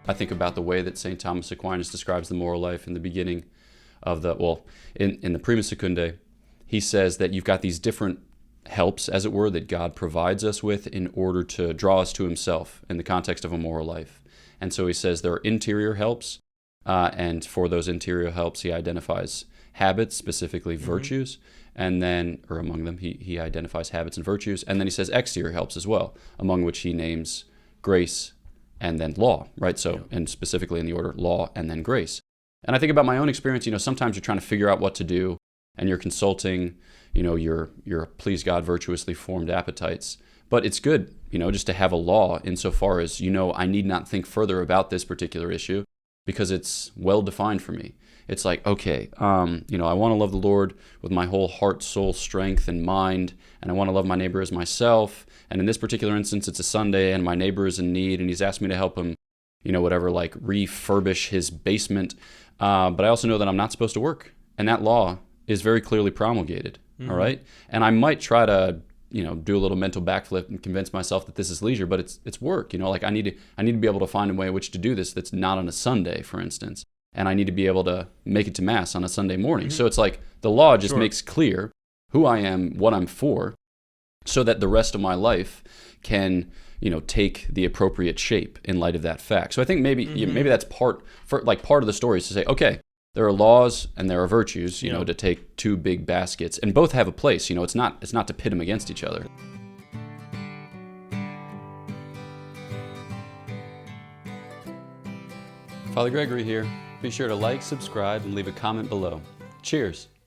I think about the way that St. Thomas Aquinas describes the moral life in the beginning of in the Prima Secundae. He says that you've got these different helps, as it were, that God provides us with in order to draw us to himself in the context of a moral life. And so he says there are interior helps, and for those interior helps, he identifies habits, specifically virtues, and then, or among them, he identifies habits and virtues, and then he says exterior helps as well, among which he names grace and then law, right? So, and specifically in the order law and then grace. And I think about my own experience, sometimes you're trying to figure out what to do, and you're consulting, your please God virtuously formed appetites. But it's good, just to have a law insofar as, I need not think further about this particular issue because it's well defined for me. It's like, okay, I want to love the Lord with my whole heart, soul, strength, and mind, and I want to love my neighbor as myself. And in this particular instance, it's a Sunday, and my neighbor is in need, and he's asked me to help him, like refurbish his basement. But I also know that I'm not supposed to work, and that law is very clearly promulgated. All right, and I might try to do a little mental backflip and convince myself that this is leisure, but it's work. Like I need to be able to find a way in which to do this that's not on a Sunday, for instance, and I need to be able to make it to Mass on a Sunday morning. So it's like the law just makes clear who I am, what I'm for, so that the rest of my life can take the appropriate shape in light of that fact. So I think maybe that's part of the story is to say, okay, there are laws and there are virtues, to take two big baskets, and both have a place. It's not to pit them against each other. Father Gregory here. Be sure to like, subscribe, and leave a comment below. Cheers.